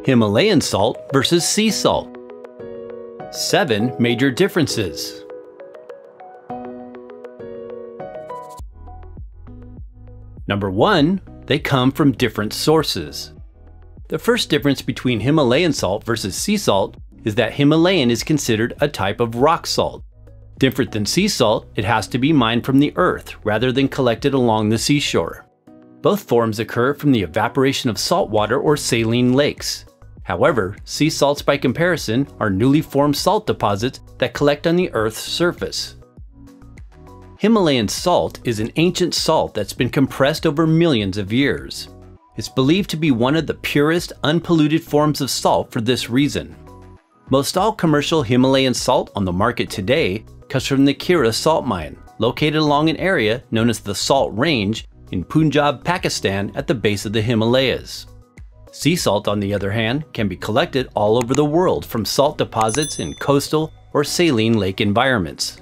Himalayan salt versus sea salt. 7 major differences. Number 1, they come from different sources. The first difference between Himalayan salt versus sea salt is that Himalayan is considered a type of rock salt. Different than sea salt, it has to be mined from the earth rather than collected along the seashore. Both forms occur from the evaporation of salt water or saline lakes. However, sea salts by comparison are newly formed salt deposits that collect on the Earth's surface. Himalayan salt is an ancient salt that's been compressed over millions of years. It's believed to be one of the purest, unpolluted forms of salt for this reason. Most all commercial Himalayan salt on the market today comes from the Kira salt mine, located along an area known as the Salt Range in Punjab, Pakistan at the base of the Himalayas. Sea salt, on the other hand, can be collected all over the world from salt deposits in coastal or saline lake environments.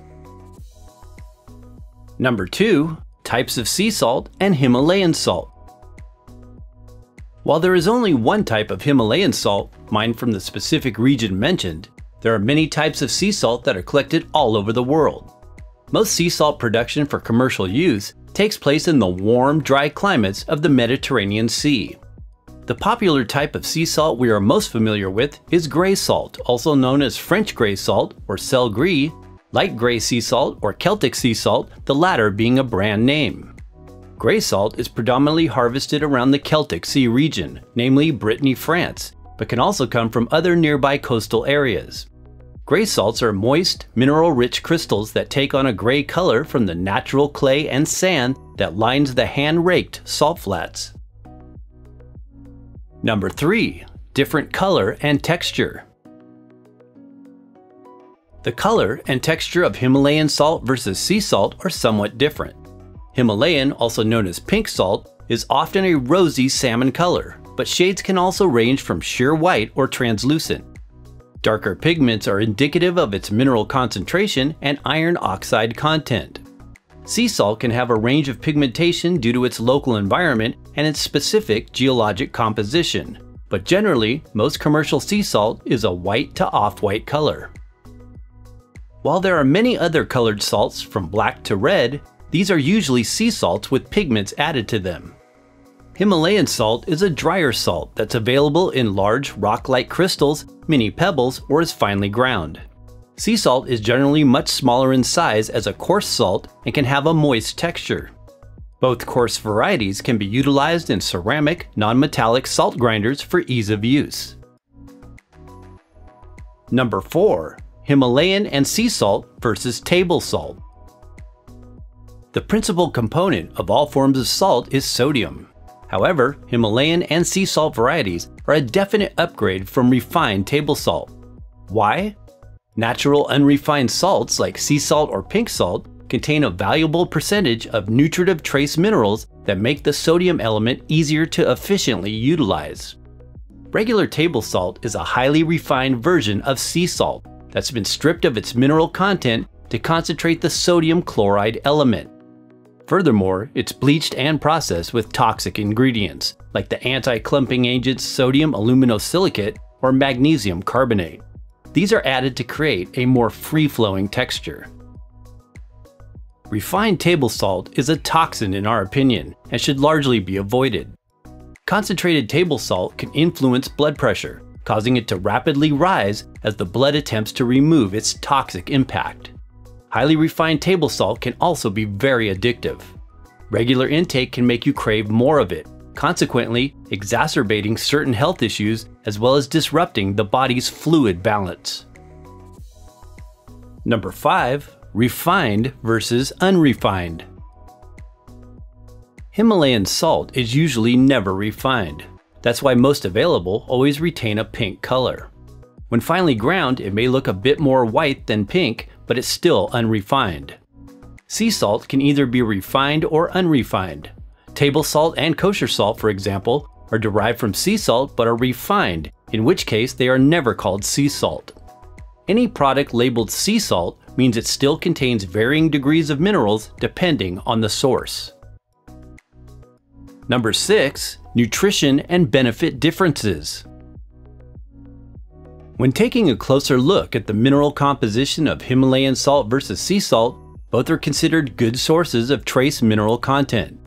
Number 2, types of sea salt and Himalayan salt. While there is only one type of Himalayan salt, mined from the specific region mentioned, there are many types of sea salt that are collected all over the world. Most sea salt production for commercial use takes place in the warm, dry climates of the Mediterranean Sea. The popular type of sea salt we are most familiar with is gray salt, also known as French gray salt or sel gris, light gray sea salt or Celtic sea salt, the latter being a brand name. Gray salt is predominantly harvested around the Celtic Sea region, namely Brittany, France, but can also come from other nearby coastal areas. Gray salts are moist, mineral-rich crystals that take on a gray color from the natural clay and sand that lines the hand-raked salt flats. Number 3, different color and texture. The color and texture of Himalayan salt versus sea salt are somewhat different. Himalayan, also known as pink salt, is often a rosy salmon color, but shades can also range from sheer white or translucent. Darker pigments are indicative of its mineral concentration and iron oxide content. Sea salt can have a range of pigmentation due to its local environment and its specific geologic composition, but generally, most commercial sea salt is a white to off-white color. While there are many other colored salts from black to red, these are usually sea salts with pigments added to them. Himalayan salt is a drier salt that's available in large rock-like crystals, mini pebbles, or is finely ground. Sea salt is generally much smaller in size as a coarse salt and can have a moist texture. Both coarse varieties can be utilized in ceramic, non-metallic salt grinders for ease of use. Number 4, Himalayan and sea salt versus table salt. The principal component of all forms of salt is sodium. However, Himalayan and sea salt varieties are a definite upgrade from refined table salt. Why? Natural unrefined salts like sea salt or pink salt contain a valuable percentage of nutritive trace minerals that make the sodium element easier to efficiently utilize. Regular table salt is a highly refined version of sea salt that's been stripped of its mineral content to concentrate the sodium chloride element. Furthermore, it's bleached and processed with toxic ingredients, like the anti-clumping agents sodium aluminosilicate or magnesium carbonate. These are added to create a more free-flowing texture. Refined table salt is a toxin in our opinion and should largely be avoided. Concentrated table salt can influence blood pressure, causing it to rapidly rise as the blood attempts to remove its toxic impact. Highly refined table salt can also be very addictive. Regular intake can make you crave more of it, consequently exacerbating certain health issues as well as disrupting the body's fluid balance. Number 5, refined versus unrefined. Himalayan salt is usually never refined. That's why most available always retain a pink color. When finely ground, it may look a bit more white than pink, but it's still unrefined. Sea salt can either be refined or unrefined. Table salt and kosher salt, for example, are derived from sea salt but are refined, in which case they are never called sea salt. Any product labeled sea salt means it still contains varying degrees of minerals depending on the source. Number 6, nutrition and benefit differences. When taking a closer look at the mineral composition of Himalayan salt versus sea salt, both are considered good sources of trace mineral content.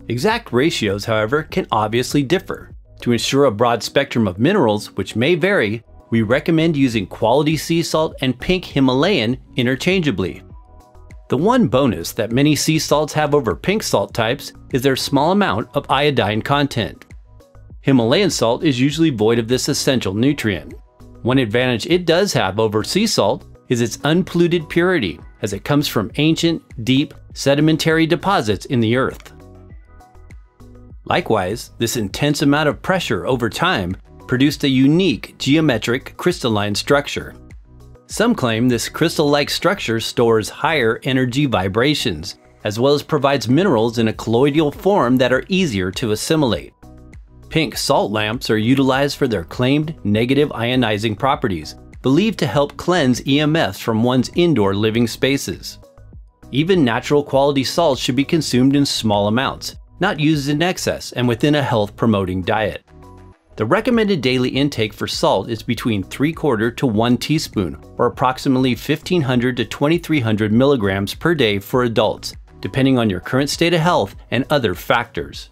Exact ratios, however, can obviously differ. To ensure a broad spectrum of minerals, which may vary, we recommend using quality sea salt and pink Himalayan interchangeably. The one bonus that many sea salts have over pink salt types is their small amount of iodine content. Himalayan salt is usually void of this essential nutrient. One advantage it does have over sea salt is its unpolluted purity, as it comes from ancient, deep, sedimentary deposits in the earth. Likewise, this intense amount of pressure over time produced a unique geometric crystalline structure. Some claim this crystal-like structure stores higher energy vibrations, as well as provides minerals in a colloidal form that are easier to assimilate. Pink salt lamps are utilized for their claimed negative ionizing properties, believed to help cleanse EMFs from one's indoor living spaces. Even natural quality salts should be consumed in small amounts, not used in excess and within a health-promoting diet. The recommended daily intake for salt is between 3/4 to 1 teaspoon, or approximately 1,500 to 2,300 milligrams per day for adults, depending on your current state of health and other factors.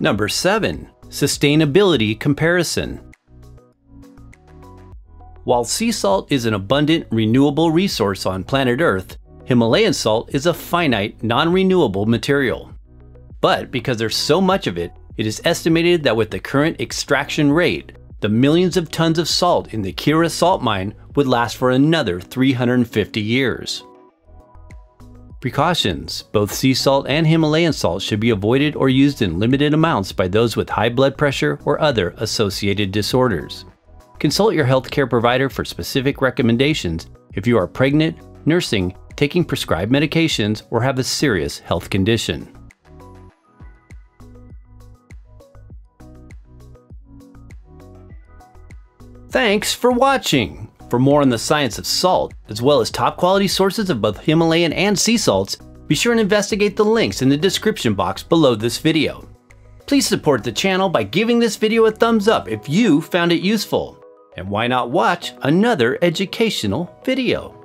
Number 7. Sustainability comparison. While sea salt is an abundant, renewable resource on planet Earth, Himalayan salt is a finite, non-renewable material. But because there's so much of it, it is estimated that with the current extraction rate, the millions of tons of salt in the Kira salt mine would last for another 350 years. Precautions: both sea salt and Himalayan salt should be avoided or used in limited amounts by those with high blood pressure or other associated disorders. Consult your healthcare provider for specific recommendations if you are pregnant, nursing, taking prescribed medications, or have a serious health condition. Thanks for watching! For more on the science of salt, as well as top quality sources of both Himalayan and sea salts, be sure and investigate the links in the description box below this video. Please support the channel by giving this video a thumbs up if you found it useful. And why not watch another educational video?